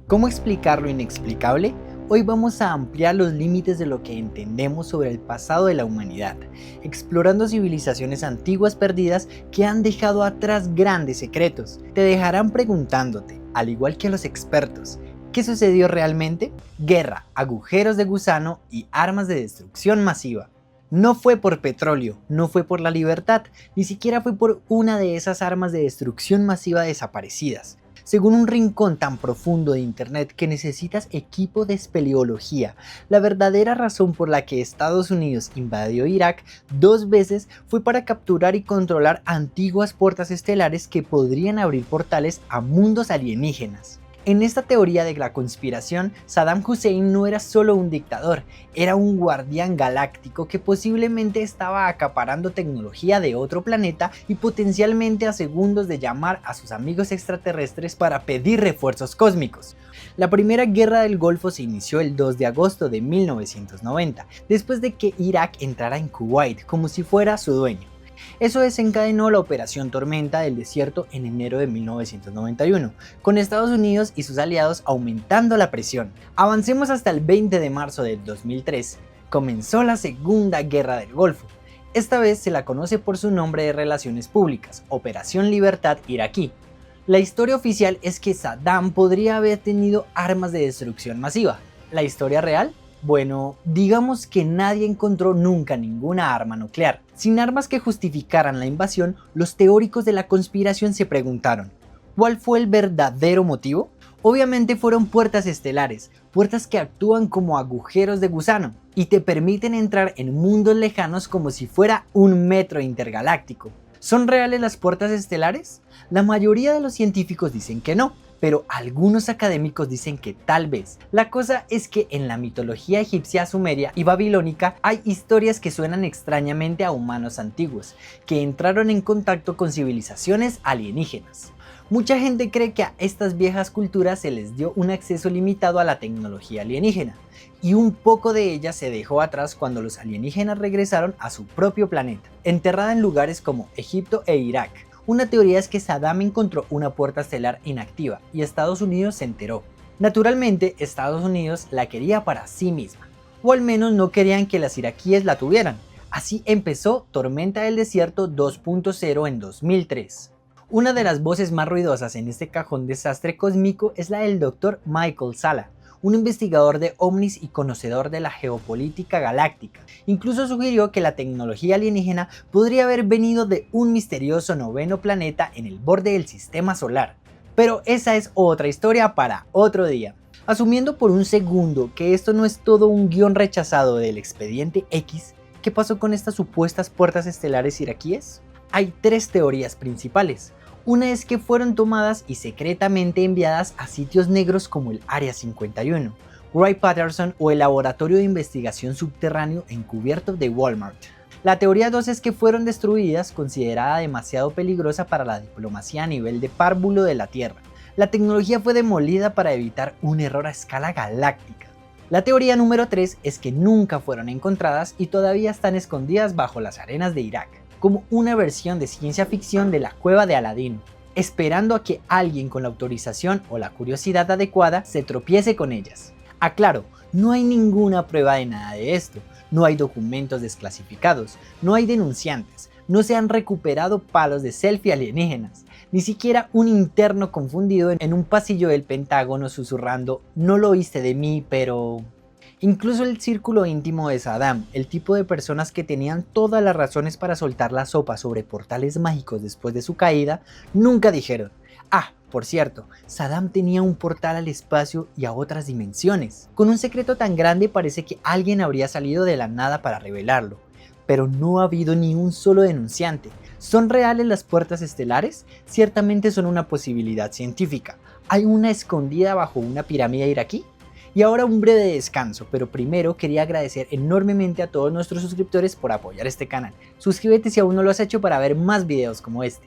¿Cómo explicar lo inexplicable? Hoy vamos a ampliar los límites de lo que entendemos sobre el pasado de la humanidad, explorando civilizaciones antiguas perdidas que han dejado atrás grandes secretos. Te dejarán preguntándote, al igual que los expertos, ¿qué sucedió realmente? Guerra, agujeros de gusano y armas de destrucción masiva. No fue por petróleo, no fue por la libertad, ni siquiera fue por una de esas armas de destrucción masiva desaparecidas. Según un rincón tan profundo de internet que necesitas equipo de espeleología, la verdadera razón por la que Estados Unidos invadió Irak 2 veces fue para capturar y controlar antiguas puertas estelares que podrían abrir portales a mundos alienígenas. En esta teoría de la conspiración, Saddam Hussein no era solo un dictador, era un guardián galáctico que posiblemente estaba acaparando tecnología de otro planeta y potencialmente a segundos de llamar a sus amigos extraterrestres para pedir refuerzos cósmicos. La primera guerra del Golfo se inició el 2 de agosto de 1990, después de que Irak entrara en Kuwait como si fuera su dueño. Eso desencadenó la Operación Tormenta del Desierto en enero de 1991, con Estados Unidos y sus aliados aumentando la presión. Avancemos hasta el 20 de marzo del 2003, comenzó la Segunda Guerra del Golfo. Esta vez se la conoce por su nombre de relaciones públicas, Operación Libertad Iraquí. La historia oficial es que Saddam podría haber tenido armas de destrucción masiva. ¿La historia real? Bueno, digamos que nadie encontró nunca ninguna arma nuclear. Sin armas que justificaran la invasión, los teóricos de la conspiración se preguntaron, ¿cuál fue el verdadero motivo? Obviamente fueron puertas estelares, puertas que actúan como agujeros de gusano y te permiten entrar en mundos lejanos como si fuera un metro intergaláctico. ¿Son reales las puertas estelares? La mayoría de los científicos dicen que no, pero algunos académicos dicen que tal vez. La cosa es que en la mitología egipcia, sumeria y babilónica hay historias que suenan extrañamente a humanos antiguos, que entraron en contacto con civilizaciones alienígenas. Mucha gente cree que a estas viejas culturas se les dio un acceso limitado a la tecnología alienígena, y un poco de ella se dejó atrás cuando los alienígenas regresaron a su propio planeta, enterrada en lugares como Egipto e Irak. Una teoría es que Saddam encontró una puerta estelar inactiva y Estados Unidos se enteró. Naturalmente, Estados Unidos la quería para sí misma, o al menos no querían que las iraquíes la tuvieran. Así empezó Tormenta del Desierto 2.0 en 2003. Una de las voces más ruidosas en este cajón desastre cósmico es la del Dr. Michael Salla, un investigador de ovnis y conocedor de la geopolítica galáctica. Incluso sugirió que la tecnología alienígena podría haber venido de un misterioso noveno planeta en el borde del sistema solar. Pero esa es otra historia para otro día. Asumiendo por un segundo que esto no es todo un guión rechazado del expediente X, ¿qué pasó con estas supuestas puertas estelares iraquíes? Hay tres teorías principales. Una es que fueron tomadas y secretamente enviadas a sitios negros como el Área 51, Wright-Patterson o el Laboratorio de Investigación Subterráneo encubierto de Walmart. La teoría 2 es que fueron destruidas, considerada demasiado peligrosa para la diplomacia a nivel de párvulo de la Tierra. La tecnología fue demolida para evitar un error a escala galáctica. La teoría número 3 es que nunca fueron encontradas y todavía están escondidas bajo las arenas de Irak, como una versión de ciencia ficción de la cueva de Aladino, esperando a que alguien con la autorización o la curiosidad adecuada se tropiece con ellas. Aclaro, no hay ninguna prueba de nada de esto, no hay documentos desclasificados, no hay denunciantes, no se han recuperado palos de selfie alienígenas, ni siquiera un interno confundido en un pasillo del Pentágono susurrando "no lo oíste de mí, pero..." Incluso el círculo íntimo de Saddam, el tipo de personas que tenían todas las razones para soltar la sopa sobre portales mágicos después de su caída, nunca dijeron: "Ah, por cierto, Saddam tenía un portal al espacio y a otras dimensiones". Con un secreto tan grande parece que alguien habría salido de la nada para revelarlo. Pero no ha habido ni un solo denunciante. ¿Son reales las puertas estelares? Ciertamente son una posibilidad científica. ¿Hay una escondida bajo una pirámide iraquí? Y ahora un breve descanso, pero primero quería agradecer enormemente a todos nuestros suscriptores por apoyar este canal. Suscríbete si aún no lo has hecho para ver más videos como este.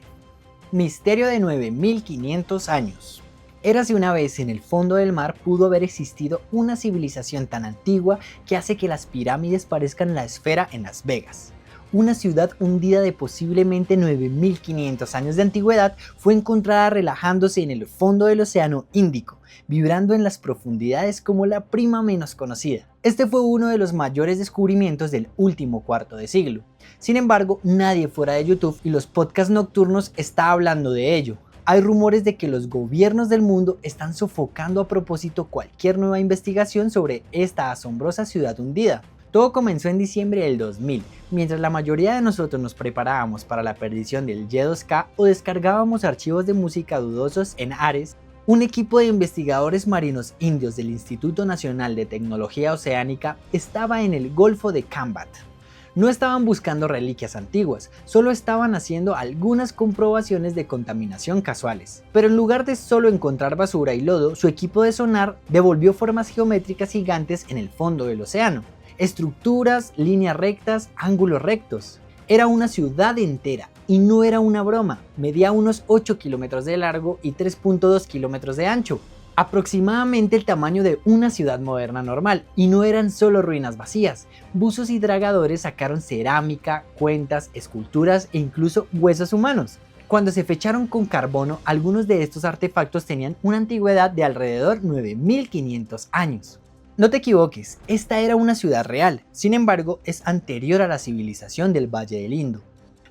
Misterio de 9500 años. Érase una vez en el fondo del mar pudo haber existido una civilización tan antigua que hace que las pirámides parezcan la esfera en Las Vegas. una ciudad hundida de posiblemente 9500 años de antigüedad fue encontrada relajándose en el fondo del Océano Índico, vibrando en las profundidades como la prima menos conocida. Este fue uno de los mayores descubrimientos del último cuarto de siglo. Sin embargo, nadie fuera de YouTube y los podcasts nocturnos está hablando de ello. Hay rumores de que los gobiernos del mundo están sofocando a propósito cualquier nueva investigación sobre esta asombrosa ciudad hundida. Todo comenzó en diciembre del 2000, mientras la mayoría de nosotros nos preparábamos para la perdición del Y2K o descargábamos archivos de música dudosos en Ares. Un equipo de investigadores marinos indios del Instituto Nacional de Tecnología Oceánica estaba en el Golfo de Cambat. No estaban buscando reliquias antiguas, solo estaban haciendo algunas comprobaciones de contaminación casuales. Pero en lugar de solo encontrar basura y lodo, su equipo de sonar devolvió formas geométricas gigantes en el fondo del océano. Estructuras, líneas rectas, ángulos rectos. Era una ciudad entera, y no era una broma, medía unos 8 kilómetros de largo y 3.2 kilómetros de ancho, aproximadamente el tamaño de una ciudad moderna normal, y no eran solo ruinas vacías. Buzos y dragadores sacaron cerámica, cuentas, esculturas e incluso huesos humanos. Cuando se fecharon con carbono, algunos de estos artefactos tenían una antigüedad de alrededor 9500 años. No te equivoques, esta era una ciudad real, sin embargo es anterior a la civilización del Valle del Indo.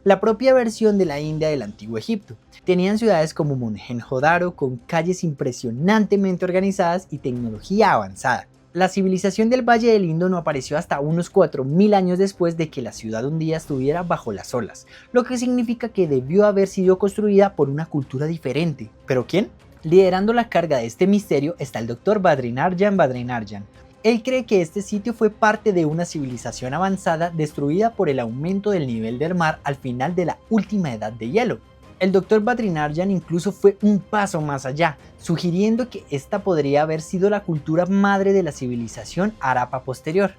La propia versión de la India del Antiguo Egipto. Tenían ciudades como Mohenjo-Daro con calles impresionantemente organizadas y tecnología avanzada. La civilización del Valle del Indo no apareció hasta unos 4000 años después de que la ciudad hundida estuviera bajo las olas, lo que significa que debió haber sido construida por una cultura diferente. ¿Pero quién? Liderando la carga de este misterio está el Dr. Badrinarjan. Él cree que este sitio fue parte de una civilización avanzada destruida por el aumento del nivel del mar al final de la última edad de hielo. El Dr. Badrinarjan incluso fue un paso más allá, sugiriendo que esta podría haber sido la cultura madre de la civilización Harappa posterior.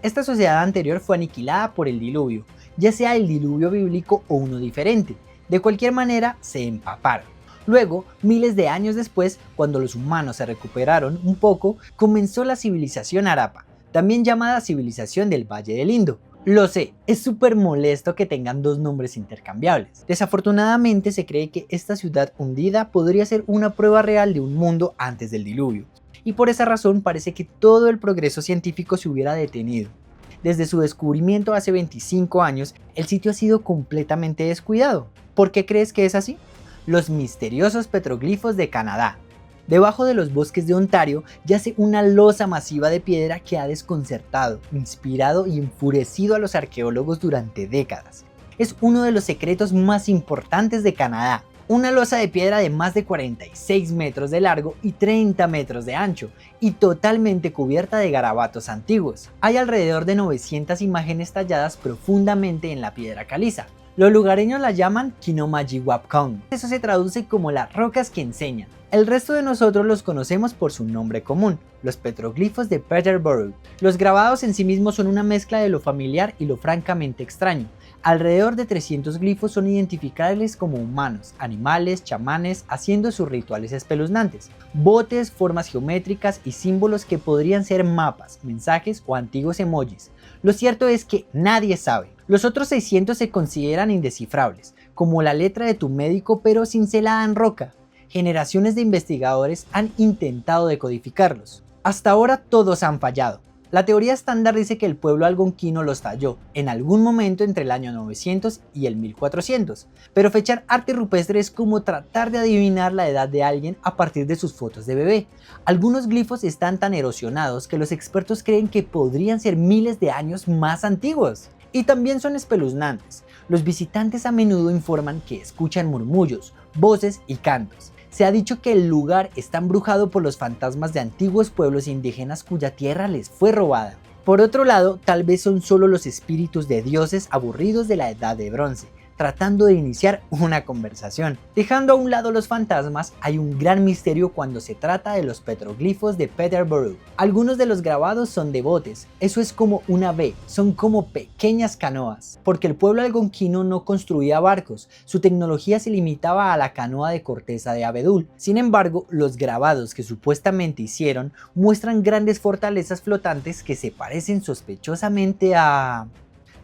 Esta sociedad anterior fue aniquilada por el diluvio, ya sea el diluvio bíblico o uno diferente. De cualquier manera, se empaparon. Luego, miles de años después, cuando los humanos se recuperaron un poco, comenzó la civilización Harappa, también llamada civilización del Valle del Indo. Lo sé, es súper molesto que tengan dos nombres intercambiables. Desafortunadamente se cree que esta ciudad hundida podría ser una prueba real de un mundo antes del diluvio, y por esa razón parece que todo el progreso científico se hubiera detenido. Desde su descubrimiento hace 25 años, el sitio ha sido completamente descuidado. ¿Por qué crees que es así? Los misteriosos petroglifos de Canadá. Debajo de los bosques de Ontario yace una losa masiva de piedra que ha desconcertado, inspirado y enfurecido a los arqueólogos durante décadas. Es uno de los secretos más importantes de Canadá. Una losa de piedra de más de 46 metros de largo y 30 metros de ancho, y totalmente cubierta de garabatos antiguos. Hay alrededor de 900 imágenes talladas profundamente en la piedra caliza. Los lugareños la llaman Kinomajiwapkong. Eso se traduce como las rocas que enseñan. El resto de nosotros los conocemos por su nombre común, los petroglifos de Peterborough. Los grabados en sí mismos son una mezcla de lo familiar y lo francamente extraño. Alrededor de 300 glifos son identificables como humanos, animales, chamanes, haciendo sus rituales espeluznantes. Botes, formas geométricas y símbolos que podrían ser mapas, mensajes o antiguos emojis. Lo cierto es que nadie sabe. Los otros 600 se consideran indescifrables, como la letra de tu médico pero cincelada en roca. Generaciones de investigadores han intentado decodificarlos. Hasta ahora todos han fallado. La teoría estándar dice que el pueblo algonquino los talló en algún momento entre el año 900 y el 1400, pero fechar arte rupestre es como tratar de adivinar la edad de alguien a partir de sus fotos de bebé. Algunos glifos están tan erosionados que los expertos creen que podrían ser miles de años más antiguos. Y también son espeluznantes. Los visitantes a menudo informan que escuchan murmullos, voces y cantos. Se ha dicho que el lugar está embrujado por los fantasmas de antiguos pueblos indígenas cuya tierra les fue robada. Por otro lado, tal vez son solo los espíritus de dioses aburridos de la Edad de Bronce, tratando de iniciar una conversación. Dejando a un lado los fantasmas, hay un gran misterio cuando se trata de los petroglifos de Peterborough. Algunos de los grabados son de botes, eso es como una V, son como pequeñas canoas, porque el pueblo algonquino no construía barcos, su tecnología se limitaba a la canoa de corteza de abedul. Sin embargo, los grabados que supuestamente hicieron muestran grandes fortalezas flotantes que se parecen sospechosamente a...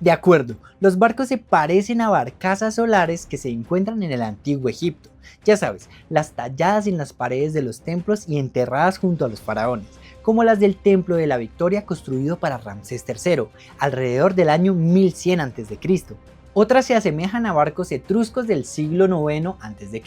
De acuerdo, los barcos se parecen a barcazas solares que se encuentran en el antiguo Egipto. Ya sabes, las talladas en las paredes de los templos y enterradas junto a los faraones, como las del Templo de la Victoria construido para Ramsés III, alrededor del año 1100 a.C. Otras se asemejan a barcos etruscos del siglo IX a.C.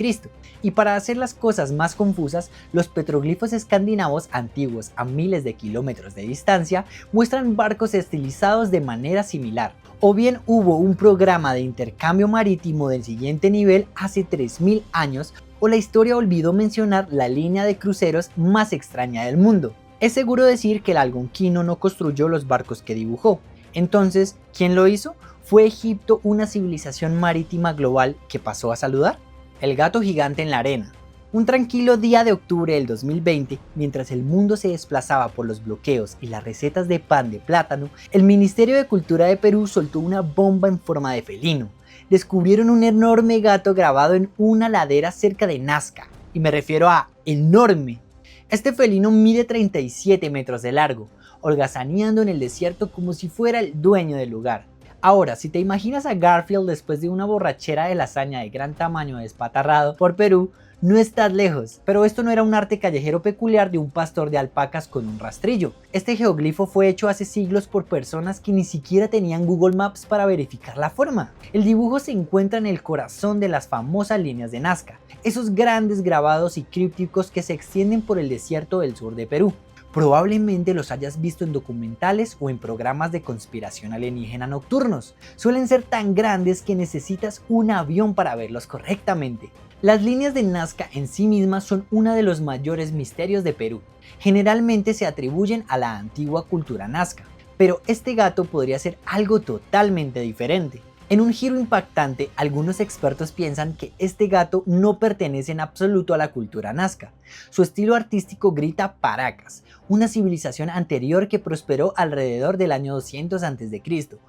Y para hacer las cosas más confusas, los petroglifos escandinavos antiguos a miles de kilómetros de distancia muestran barcos estilizados de manera similar. O bien hubo un programa de intercambio marítimo del siguiente nivel hace 3000 años, o la historia olvidó mencionar la línea de cruceros más extraña del mundo. Es seguro decir que el algonquino no construyó los barcos que dibujó. Entonces, ¿quién lo hizo? ¿Fue Egipto una civilización marítima global que pasó a saludar? El gato gigante en la arena. Un tranquilo día de octubre del 2020, mientras el mundo se desplazaba por los bloqueos y las recetas de pan de plátano, el Ministerio de Cultura de Perú soltó una bomba en forma de felino. Descubrieron un enorme gato grabado en una ladera cerca de Nazca, y me refiero a enorme. Este felino mide 37 metros de largo, holgazaneando en el desierto como si fuera el dueño del lugar. Ahora, si te imaginas a Garfield después de una borrachera de lasaña de gran tamaño despatarrado por Perú, no estás lejos, pero esto no era un arte callejero peculiar de un pastor de alpacas con un rastrillo. Este geoglifo fue hecho hace siglos por personas que ni siquiera tenían Google Maps para verificar la forma. El dibujo se encuentra en el corazón de las famosas líneas de Nazca, esos grandes grabados y crípticos que se extienden por el desierto del sur de Perú. Probablemente los hayas visto en documentales o en programas de conspiración alienígena nocturnos. Suelen ser tan grandes que necesitas un avión para verlos correctamente. Las líneas de Nazca en sí mismas son uno de los mayores misterios de Perú. Generalmente se atribuyen a la antigua cultura nazca, pero este gato podría ser algo totalmente diferente. En un giro impactante, algunos expertos piensan que este gato no pertenece en absoluto a la cultura nazca. Su estilo artístico grita Paracas, una civilización anterior que prosperó alrededor del año 200 a.C.,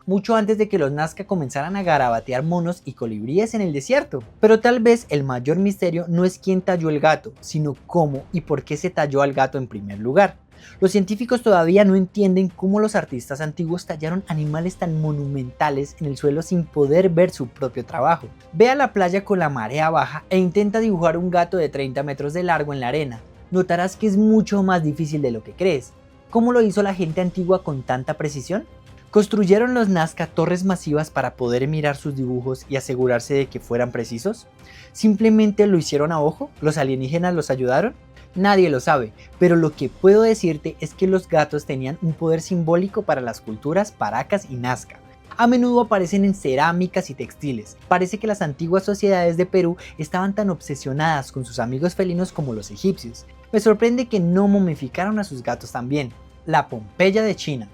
mucho antes de que los nazca comenzaran a garabatear monos y colibríes en el desierto. Pero tal vez el mayor misterio no es quién talló el gato, sino cómo y por qué se talló al gato en primer lugar. Los científicos todavía no entienden cómo los artistas antiguos tallaron animales tan monumentales en el suelo sin poder ver su propio trabajo. Ve a la playa con la marea baja e intenta dibujar un gato de 30 metros de largo en la arena. Notarás que es mucho más difícil de lo que crees. ¿Cómo lo hizo la gente antigua con tanta precisión? ¿Construyeron los Nazca torres masivas para poder mirar sus dibujos y asegurarse de que fueran precisos? ¿Simplemente lo hicieron a ojo? ¿Los alienígenas los ayudaron? Nadie lo sabe, pero lo que puedo decirte es que los gatos tenían un poder simbólico para las culturas Paracas y Nazca. A menudo aparecen en cerámicas y textiles. Parece que las antiguas sociedades de Perú estaban tan obsesionadas con sus amigos felinos como los egipcios. Me sorprende que no momificaron a sus gatos también. La Pompeya de China.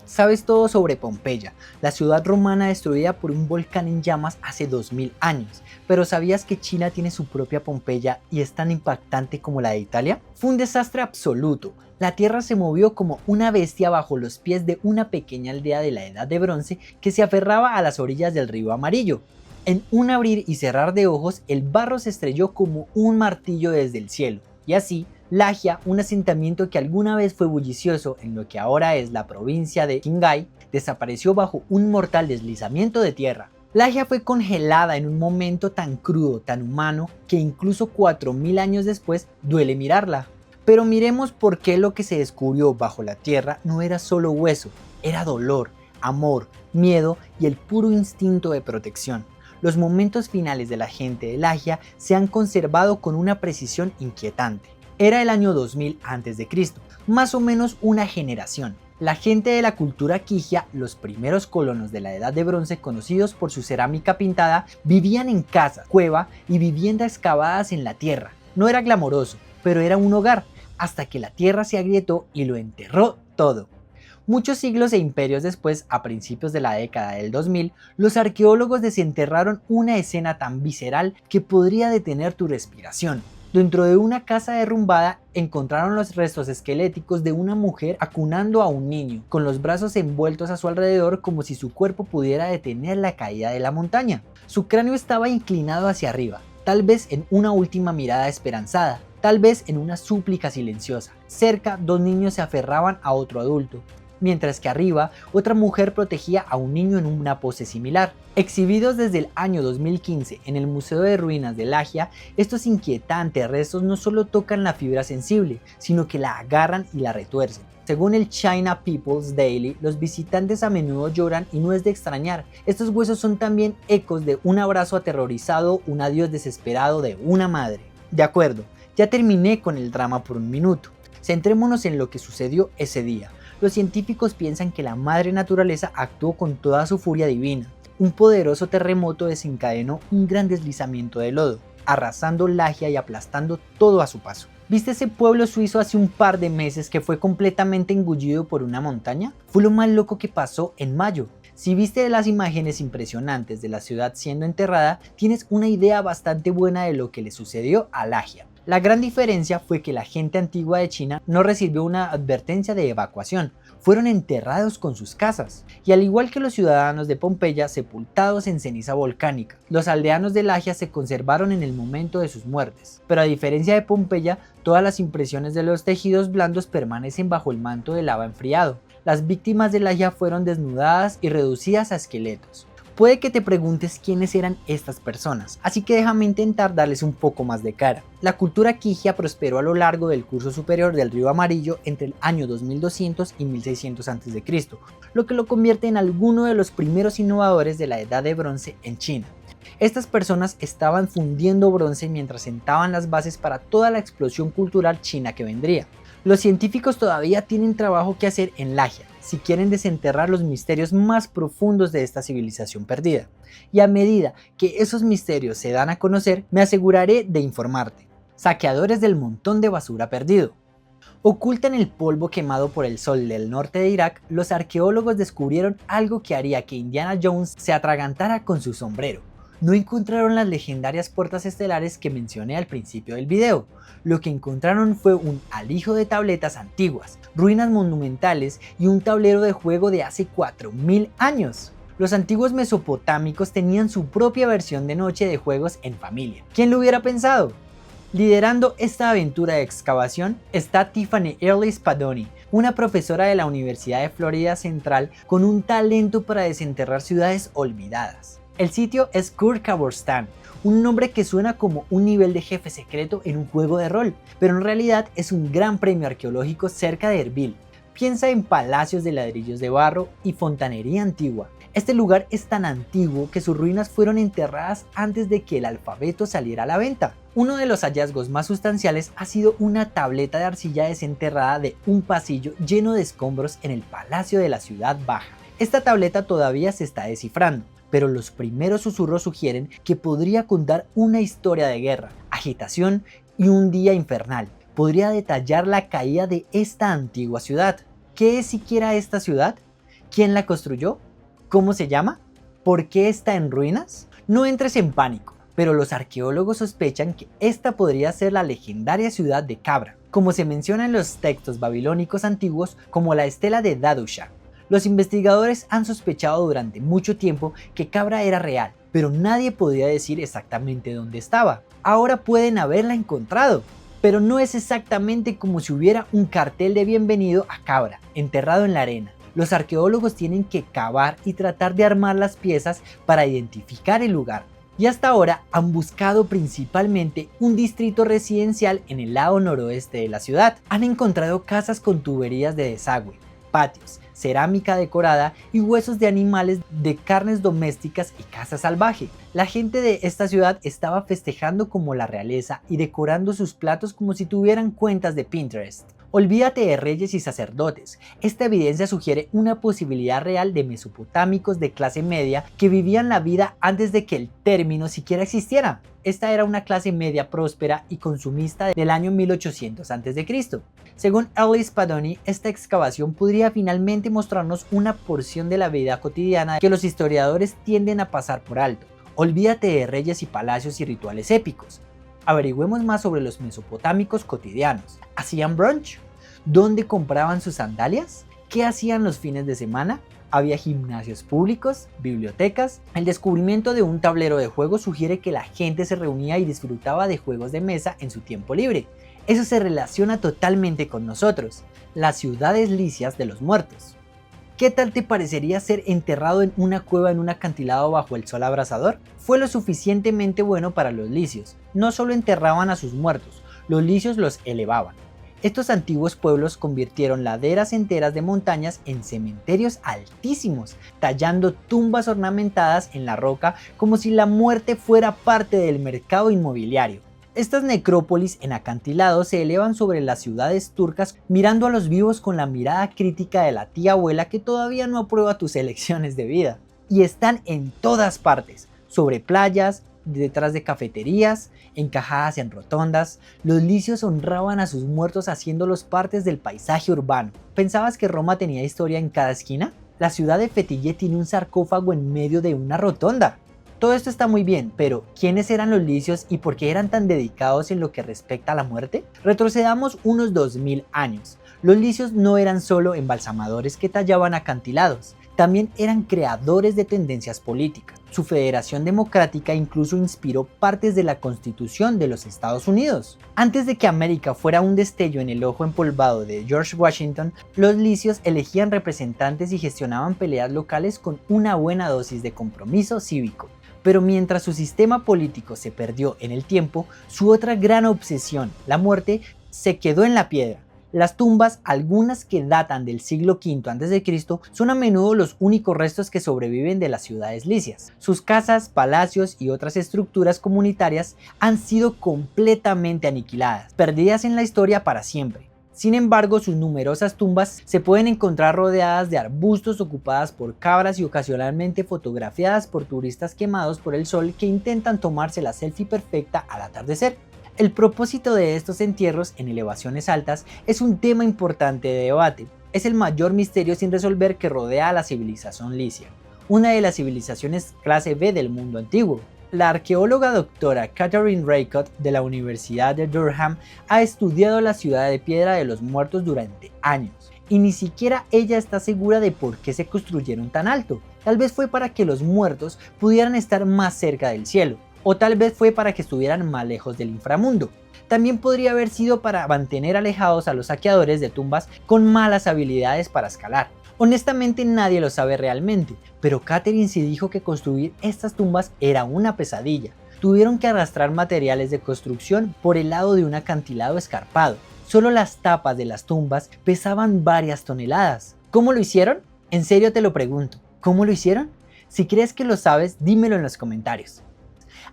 Sabes todo sobre Pompeya, la ciudad romana destruida por un volcán en llamas hace 2000 años, pero ¿sabías que China tiene su propia Pompeya y es tan impactante como la de Italia? Fue un desastre absoluto. La tierra se movió como una bestia bajo los pies de una pequeña aldea de la Edad de Bronce que se aferraba a las orillas del río Amarillo. En un abrir y cerrar de ojos, el barro se estrelló como un martillo desde el cielo, y así, Lagia, un asentamiento que alguna vez fue bullicioso en lo que ahora es la provincia de Qinghai, desapareció bajo un mortal deslizamiento de tierra. Lagia fue congelada en un momento tan crudo, tan humano, que incluso 4000 años después duele mirarla. Pero miremos por qué lo que se descubrió bajo la tierra no era solo hueso, era dolor, amor, miedo y el puro instinto de protección. Los momentos finales de la gente de Lagia se han conservado con una precisión inquietante. Era el año 2000 a.C., más o menos una generación. La gente de la cultura quigia, los primeros colonos de la Edad de Bronce conocidos por su cerámica pintada, vivían en casas, cueva y viviendas excavadas en la tierra. No era glamoroso, pero era un hogar, hasta que la tierra se agrietó y lo enterró todo. Muchos siglos e imperios después, a principios de la década del 2000, los arqueólogos desenterraron una escena tan visceral que podría detener tu respiración. Dentro de una casa derrumbada encontraron los restos esqueléticos de una mujer acunando a un niño, con los brazos envueltos a su alrededor como si su cuerpo pudiera detener la caída de la montaña. Su cráneo estaba inclinado hacia arriba, tal vez en una última mirada esperanzada, tal vez en una súplica silenciosa. Cerca, dos niños se aferraban a otro adulto. mientras que arriba otra mujer protegía a un niño en una pose similar. Exhibidos desde el año 2015 en el Museo de Ruinas de Lagia, estos inquietantes restos no solo tocan la fibra sensible, sino que la agarran y la retuercen. Según el China People's Daily, los visitantes a menudo lloran y no es de extrañar. Estos huesos son también ecos de un abrazo aterrorizado, un adiós desesperado de una madre. De acuerdo, ya terminé con el drama por un minuto. Centrémonos en lo que sucedió ese día. Los científicos piensan que la madre naturaleza actuó con toda su furia divina. Un poderoso terremoto desencadenó un gran deslizamiento de lodo, arrasando Lagia y aplastando todo a su paso. ¿Viste ese pueblo suizo hace un par de meses que fue completamente engullido por una montaña? Fue lo más loco que pasó en mayo. Si viste las imágenes impresionantes de la ciudad siendo enterrada, tienes una idea bastante buena de lo que le sucedió a Lagia. La gran diferencia fue que la gente antigua de China no recibió una advertencia de evacuación, fueron enterrados con sus casas, y al igual que los ciudadanos de Pompeya sepultados en ceniza volcánica, los aldeanos de Lagia se conservaron en el momento de sus muertes, pero a diferencia de Pompeya, todas las impresiones de los tejidos blandos permanecen bajo el manto de lava enfriado. Las víctimas de Lagia fueron desnudadas y reducidas a esqueletos. Puede que te preguntes quiénes eran estas personas, así que déjame intentar darles un poco más de cara. La cultura quigia prosperó a lo largo del curso superior del río Amarillo entre el año 2200 y 1600 a.C., lo que lo convierte en alguno de los primeros innovadores de la Edad de Bronce en China. Estas personas estaban fundiendo bronce mientras sentaban las bases para toda la explosión cultural china que vendría. Los científicos todavía tienen trabajo que hacer en Lagia si quieren desenterrar los misterios más profundos de esta civilización perdida. Y a medida que esos misterios se dan a conocer, me aseguraré de informarte. Saqueadores del montón de basura perdido. Oculta en el polvo quemado por el sol del norte de Irak, los arqueólogos descubrieron algo que haría que Indiana Jones se atragantara con su sombrero. No encontraron las legendarias puertas estelares que mencioné al principio del video. Lo que encontraron fue un alijo de tabletas antiguas, ruinas monumentales y un tablero de juego de hace 4000 años. Los antiguos mesopotámicos tenían su propia versión de noche de juegos en familia. ¿Quién lo hubiera pensado? Liderando esta aventura de excavación está Tiffany Early Spadoni, una profesora de la Universidad de Florida Central con un talento para desenterrar ciudades olvidadas. El sitio es Kur-Kaburstan, un nombre que suena como un nivel de jefe secreto en un juego de rol, pero en realidad es un gran premio arqueológico cerca de Erbil. Piensa en palacios de ladrillos de barro y fontanería antigua. Este lugar es tan antiguo que sus ruinas fueron enterradas antes de que el alfabeto saliera a la venta. Uno de los hallazgos más sustanciales ha sido una tableta de arcilla desenterrada de un pasillo lleno de escombros en el palacio de la ciudad baja. Esta tableta todavía se está descifrando, pero los primeros susurros sugieren que podría contar una historia de guerra, agitación y un día infernal. Podría detallar la caída de esta antigua ciudad. ¿Qué es siquiera esta ciudad? ¿Quién la construyó? ¿Cómo se llama? ¿Por qué está en ruinas? No entres en pánico, pero los arqueólogos sospechan que esta podría ser la legendaria ciudad de Cabra, como se menciona en los textos babilónicos antiguos como la estela de Dadusha. Los investigadores han sospechado durante mucho tiempo que Cabra era real, pero nadie podía decir exactamente dónde estaba. Ahora pueden haberla encontrado, pero no es exactamente como si hubiera un cartel de bienvenido a Cabra, enterrado en la arena. Los arqueólogos tienen que cavar y tratar de armar las piezas para identificar el lugar. Y hasta ahora han buscado principalmente un distrito residencial en el lado noroeste de la ciudad. Han encontrado casas con tuberías de desagüe, patios, cerámica decorada y huesos de animales de carnes domésticas y caza salvaje. La gente de esta ciudad estaba festejando como la realeza y decorando sus platos como si tuvieran cuentas de Pinterest. Olvídate de reyes y sacerdotes. Esta evidencia sugiere una posibilidad real de mesopotámicos de clase media que vivían la vida antes de que el término siquiera existiera. Esta era una clase media próspera y consumista del año 1800 a.C. Según Early Spadoni, esta excavación podría finalmente mostrarnos una porción de la vida cotidiana que los historiadores tienden a pasar por alto. Olvídate de reyes y palacios y rituales épicos. Averigüemos más sobre los mesopotámicos cotidianos. ¿Hacían brunch? ¿Dónde compraban sus sandalias? ¿Qué hacían los fines de semana? ¿Había gimnasios públicos? ¿Bibliotecas? El descubrimiento de un tablero de juego sugiere que la gente se reunía y disfrutaba de juegos de mesa en su tiempo libre. Eso se relaciona totalmente con nosotros, las ciudades licias de los muertos. ¿Qué tal te parecería ser enterrado en una cueva en un acantilado bajo el sol abrasador? Fue lo suficientemente bueno para los licios. No solo enterraban a sus muertos, los licios los elevaban. Estos antiguos pueblos convirtieron laderas enteras de montañas en cementerios altísimos, tallando tumbas ornamentadas en la roca como si la muerte fuera parte del mercado inmobiliario. Estas necrópolis en acantilados se elevan sobre las ciudades turcas mirando a los vivos con la mirada crítica de la tía abuela que todavía no aprueba tus elecciones de vida. Y están en todas partes, sobre playas, detrás de cafeterías, encajadas en rotondas. Los licios honraban a sus muertos haciéndolos partes del paisaje urbano. ¿Pensabas que Roma tenía historia en cada esquina? La ciudad de Fetille tiene un sarcófago en medio de una rotonda. Todo esto está muy bien, pero ¿quiénes eran los licios y por qué eran tan dedicados en lo que respecta a la muerte? Retrocedamos unos 2000 años. Los licios no eran solo embalsamadores que tallaban acantilados, también eran creadores de tendencias políticas. Su federación democrática incluso inspiró partes de la Constitución de los Estados Unidos. Antes de que América fuera un destello en el ojo empolvado de George Washington, los licios elegían representantes y gestionaban peleas locales con una buena dosis de compromiso cívico. Pero mientras su sistema político se perdió en el tiempo, su otra gran obsesión, la muerte, se quedó en la piedra. Las tumbas, algunas que datan del siglo V a.C., son a menudo los únicos restos que sobreviven de las ciudades licias. Sus casas, palacios y otras estructuras comunitarias han sido completamente aniquiladas, perdidas en la historia para siempre. Sin embargo, sus numerosas tumbas se pueden encontrar rodeadas de arbustos, ocupadas por cabras y ocasionalmente fotografiadas por turistas quemados por el sol que intentan tomarse la selfie perfecta al atardecer. El propósito de estos entierros en elevaciones altas es un tema importante de debate. Es el mayor misterio sin resolver que rodea a la civilización licia, una de las civilizaciones clase B del mundo antiguo. La arqueóloga doctora Catherine Raycott de la Universidad de Durham ha estudiado la ciudad de piedra de los muertos durante años, y ni siquiera ella está segura de por qué se construyeron tan alto. Tal vez fue para que los muertos pudieran estar más cerca del cielo, o tal vez fue para que estuvieran más lejos del inframundo. También podría haber sido para mantener alejados a los saqueadores de tumbas con malas habilidades para escalar. Honestamente nadie lo sabe realmente, pero Catherine sí dijo que construir estas tumbas era una pesadilla. Tuvieron que arrastrar materiales de construcción por el lado de un acantilado escarpado. Solo las tapas de las tumbas pesaban varias toneladas. ¿Cómo lo hicieron? En serio te lo pregunto, ¿cómo lo hicieron? Si crees que lo sabes, dímelo en los comentarios.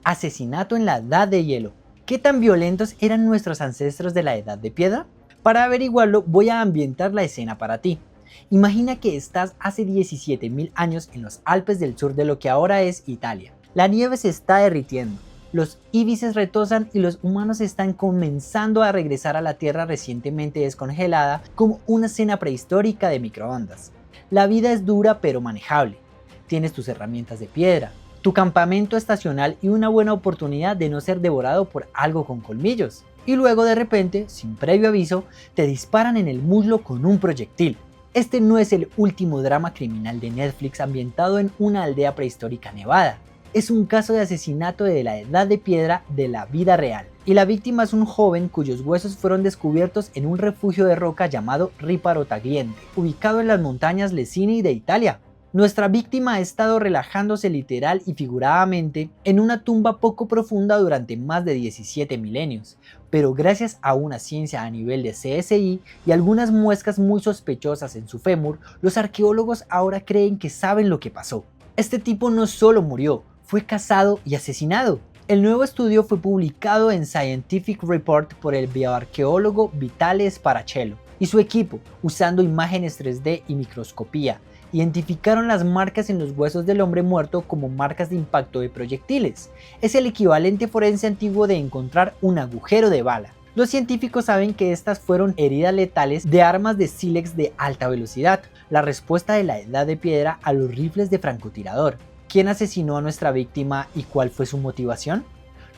Asesinato en la Edad de Hielo. ¿Qué tan violentos eran nuestros ancestros de la Edad de Piedra? Para averiguarlo voy a ambientar la escena para ti. Imagina que estás hace 17.000 años en los Alpes del sur de lo que ahora es Italia. La nieve se está derritiendo, los íbices retosan y los humanos están comenzando a regresar a la tierra recientemente descongelada como una cena prehistórica de microondas. La vida es dura pero manejable. Tienes tus herramientas de piedra, tu campamento estacional y una buena oportunidad de no ser devorado por algo con colmillos. Y luego de repente, sin previo aviso, te disparan en el muslo con un proyectil. Este no es el último drama criminal de Netflix ambientado en una aldea prehistórica nevada. Es un caso de asesinato de la Edad de Piedra de la vida real. Y la víctima es un joven cuyos huesos fueron descubiertos en un refugio de roca llamado Riparo Tagliente, ubicado en las montañas Lesini de Italia. Nuestra víctima ha estado relajándose literal y figuradamente en una tumba poco profunda durante más de 17 milenios, pero gracias a una ciencia a nivel de CSI y algunas muescas muy sospechosas en su fémur, los arqueólogos ahora creen que saben lo que pasó. Este tipo no solo murió, fue cazado y asesinado. El nuevo estudio fue publicado en Scientific Report por el bioarqueólogo Vitale Sparacello y su equipo, usando imágenes 3D y microscopía. Identificaron las marcas en los huesos del hombre muerto como marcas de impacto de proyectiles. Es el equivalente forense antiguo de encontrar un agujero de bala. Los científicos saben que estas fueron heridas letales de armas de sílex de alta velocidad, la respuesta de la Edad de Piedra a los rifles de francotirador. ¿Quién asesinó a nuestra víctima y cuál fue su motivación?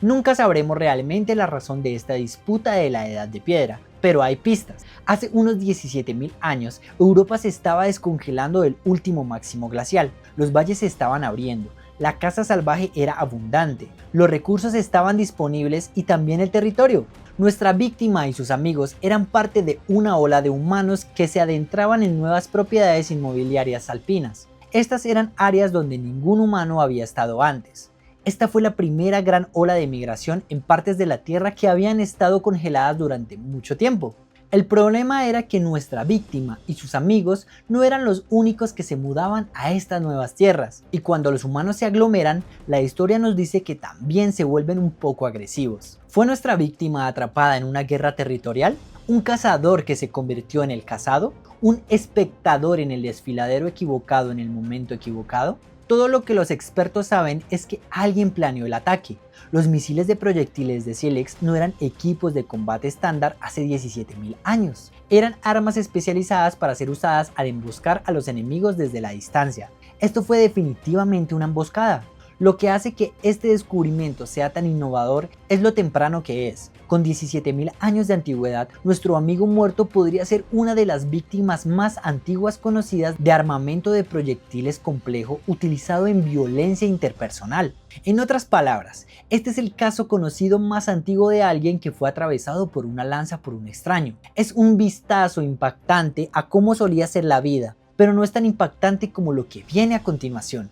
Nunca sabremos realmente la razón de esta disputa de la Edad de Piedra, pero hay pistas. Hace unos 17.000 años, Europa se estaba descongelando del último máximo glacial. Los valles se estaban abriendo, La caza salvaje era abundante, los recursos estaban disponibles y también el territorio. Nuestra víctima y sus amigos eran parte de una ola de humanos que se adentraban en nuevas propiedades inmobiliarias alpinas. Estas eran áreas donde ningún humano había estado antes. Esta fue la primera gran ola de migración en partes de la Tierra que habían estado congeladas durante mucho tiempo. El problema era que nuestra víctima y sus amigos no eran los únicos que se mudaban a estas nuevas tierras, y cuando los humanos se aglomeran, la historia nos dice que también se vuelven un poco agresivos. ¿Fue nuestra víctima atrapada en una guerra territorial? ¿Un cazador que se convirtió en el cazado? ¿Un espectador en el desfiladero equivocado en el momento equivocado? Todo lo que los expertos saben es que alguien planeó el ataque. Los misiles de proyectiles de Silex no eran equipos de combate estándar hace 17.000 años. Eran armas especializadas para ser usadas al emboscar a los enemigos desde la distancia. Esto fue definitivamente una emboscada. Lo que hace que este descubrimiento sea tan innovador es lo temprano que es. Con 17.000 años de antigüedad, nuestro amigo muerto podría ser una de las víctimas más antiguas conocidas de armamento de proyectiles complejo utilizado en violencia interpersonal. En otras palabras, este es el caso conocido más antiguo de alguien que fue atravesado por una lanza por un extraño. Es un vistazo impactante a cómo solía ser la vida, pero no es tan impactante como lo que viene a continuación.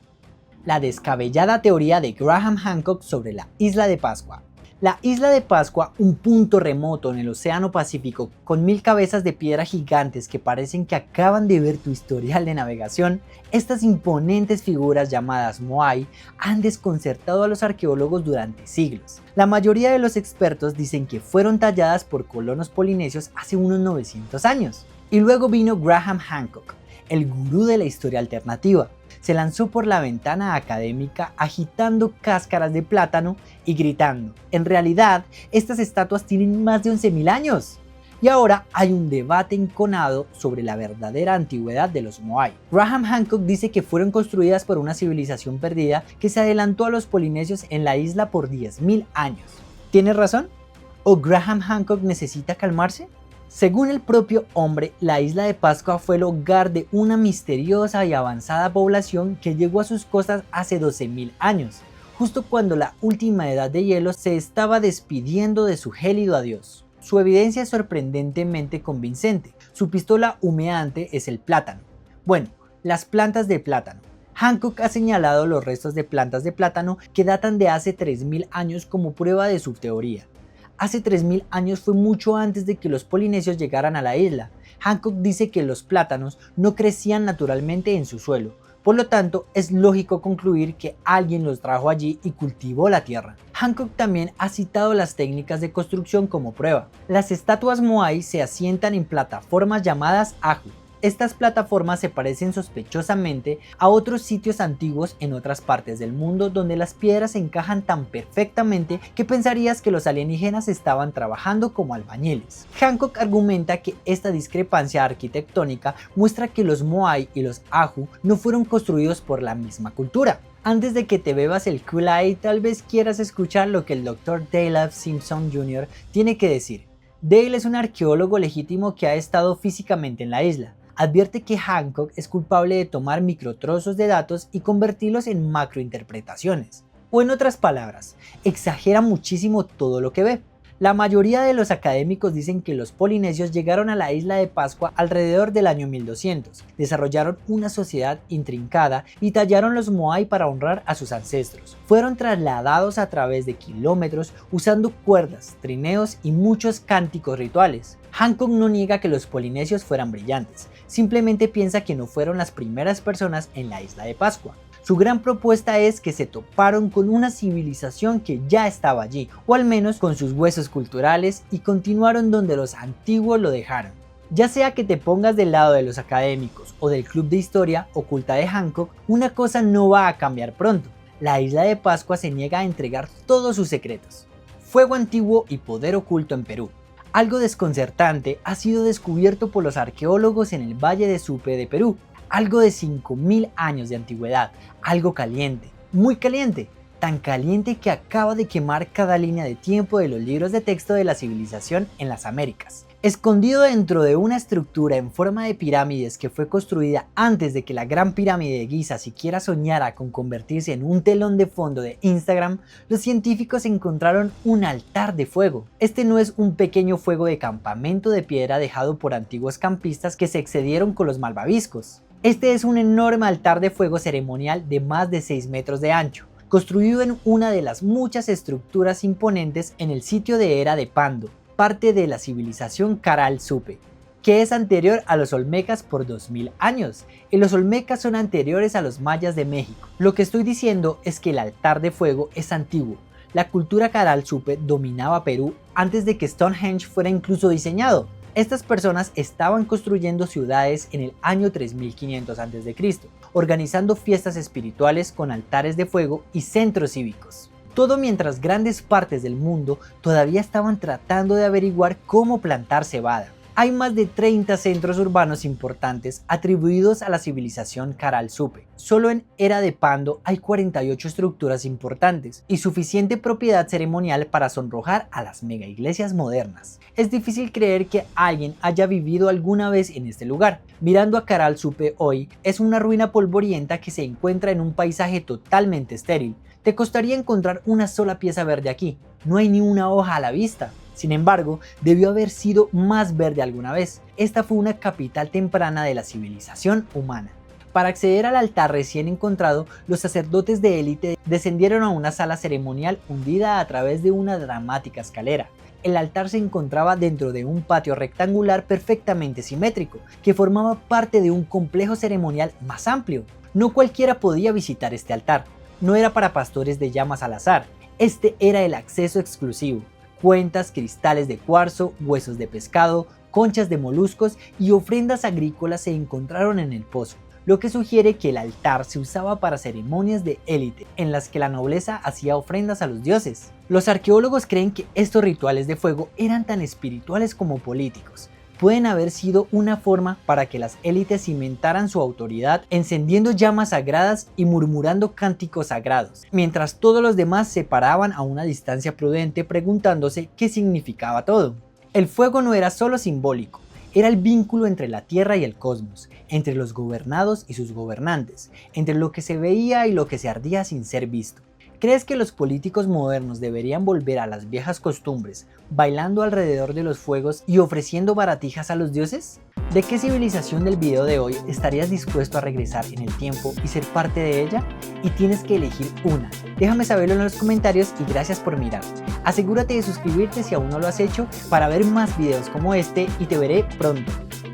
La descabellada teoría de Graham Hancock sobre la Isla de Pascua. La Isla de Pascua, un punto remoto en el Océano Pacífico con 1000 cabezas de piedra gigantes que parecen que acaban de ver tu historial de navegación, estas imponentes figuras llamadas Moai han desconcertado a los arqueólogos durante siglos. La mayoría de los expertos dicen que fueron talladas por colonos polinesios hace unos 900 años. Y luego vino Graham Hancock, el gurú de la historia alternativa. Se lanzó por la ventana académica agitando cáscaras de plátano y gritando: en realidad, estas estatuas tienen más de 11.000 años. Y ahora hay un debate enconado sobre la verdadera antigüedad de los Moai. Graham Hancock dice que fueron construidas por una civilización perdida que se adelantó a los polinesios en la isla por 10.000 años. ¿Tiene razón? ¿O Graham Hancock necesita calmarse? Según el propio hombre, la isla de Pascua fue el hogar de una misteriosa y avanzada población que llegó a sus costas hace 12.000 años, justo cuando la última edad de hielo se estaba despidiendo de su gélido adiós. Su evidencia es sorprendentemente convincente. Su pistola humeante es el plátano. Bueno, las plantas de plátano. Hancock ha señalado los restos de plantas de plátano que datan de hace 3.000 años como prueba de su teoría. Hace 3.000 años fue mucho antes de que los polinesios llegaran a la isla. Hancock dice que los plátanos no crecían naturalmente en su suelo, por lo tanto es lógico concluir que alguien los trajo allí y cultivó la tierra. Hancock también ha citado las técnicas de construcción como prueba. Las estatuas Moai se asientan en plataformas llamadas aju. Estas plataformas se parecen sospechosamente a otros sitios antiguos en otras partes del mundo donde las piedras encajan tan perfectamente que pensarías que los alienígenas estaban trabajando como albañiles. Hancock argumenta que esta discrepancia arquitectónica muestra que los Moai y los Aju no fueron construidos por la misma cultura. Antes de que te bebas el Kool-Aid, tal vez quieras escuchar lo que el Dr. Dale F. Simpson Jr. tiene que decir. Dale es un arqueólogo legítimo que ha estado físicamente en la isla. Advierte que Hancock es culpable de tomar microtrozos de datos y convertirlos en macrointerpretaciones. O en otras palabras, exagera muchísimo todo lo que ve. La mayoría de los académicos dicen que los polinesios llegaron a la isla de Pascua alrededor del año 1200, desarrollaron una sociedad intrincada y tallaron los Moai para honrar a sus ancestros. Fueron trasladados a través de kilómetros usando cuerdas, trineos y muchos cánticos rituales. Hancock no niega que los polinesios fueran brillantes, simplemente piensa que no fueron las primeras personas en la isla de Pascua. Su gran propuesta es que se toparon con una civilización que ya estaba allí, o al menos con sus huesos culturales, y continuaron donde los antiguos lo dejaron. Ya sea que te pongas del lado de los académicos o del club de historia oculta de Hancock, una cosa no va a cambiar pronto. La isla de Pascua se niega a entregar todos sus secretos. Fuego antiguo y poder oculto en Perú. Algo desconcertante ha sido descubierto por los arqueólogos en el Valle de Supe de Perú. Algo de 5.000 años de antigüedad, algo caliente, muy caliente, tan caliente que acaba de quemar cada línea de tiempo de los libros de texto de la civilización en las Américas. Escondido dentro de una estructura en forma de pirámides que fue construida antes de que la Gran Pirámide de Giza siquiera soñara con convertirse en un telón de fondo de Instagram, los científicos encontraron un altar de fuego. Este no es un pequeño fuego de campamento de piedra dejado por antiguos campistas que se excedieron con los malvaviscos. Este es un enorme altar de fuego ceremonial de más de 6 metros de ancho, construido en una de las muchas estructuras imponentes en el sitio de Era de Pando, parte de la civilización Caral-Supe, que es anterior a los olmecas por 2000 años, y los olmecas son anteriores a los mayas de México. Lo que estoy diciendo es que el altar de fuego es antiguo. La cultura Caral-Supe dominaba Perú antes de que Stonehenge fuera incluso diseñado. Estas personas estaban construyendo ciudades en el año 3500 a.C., organizando fiestas espirituales con altares de fuego y centros cívicos. Todo mientras grandes partes del mundo todavía estaban tratando de averiguar cómo plantar cebada. Hay más de 30 centros urbanos importantes atribuidos a la civilización Caral-Supe. Solo en Era de Pando hay 48 estructuras importantes y suficiente propiedad ceremonial para sonrojar a las mega iglesias modernas. Es difícil creer que alguien haya vivido alguna vez en este lugar. Mirando a Caral-Supe hoy, es una ruina polvorienta que se encuentra en un paisaje totalmente estéril. Te costaría encontrar una sola pieza verde aquí, no hay ni una hoja a la vista. Sin embargo, debió haber sido más verde alguna vez. Esta fue una capital temprana de la civilización humana. Para acceder al altar recién encontrado, los sacerdotes de élite descendieron a una sala ceremonial hundida a través de una dramática escalera. El altar se encontraba dentro de un patio rectangular perfectamente simétrico, que formaba parte de un complejo ceremonial más amplio. No cualquiera podía visitar este altar. No era para pastores de llamas al azar, este era el acceso exclusivo. Cuentas, cristales de cuarzo, huesos de pescado, conchas de moluscos y ofrendas agrícolas se encontraron en el pozo, lo que sugiere que el altar se usaba para ceremonias de élite, en las que la nobleza hacía ofrendas a los dioses. Los arqueólogos creen que estos rituales de fuego eran tan espirituales como políticos. Pueden haber sido una forma para que las élites cimentaran su autoridad encendiendo llamas sagradas y murmurando cánticos sagrados, mientras todos los demás se paraban a una distancia prudente preguntándose qué significaba todo. El fuego no era solo simbólico, era el vínculo entre la tierra y el cosmos, entre los gobernados y sus gobernantes, entre lo que se veía y lo que se ardía sin ser visto. ¿Crees que los políticos modernos deberían volver a las viejas costumbres, bailando alrededor de los fuegos y ofreciendo baratijas a los dioses? ¿De qué civilización del video de hoy estarías dispuesto a regresar en el tiempo y ser parte de ella? Y tienes que elegir una. Déjame saberlo en los comentarios y gracias por mirar. Asegúrate de suscribirte si aún no lo has hecho para ver más videos como este y te veré pronto.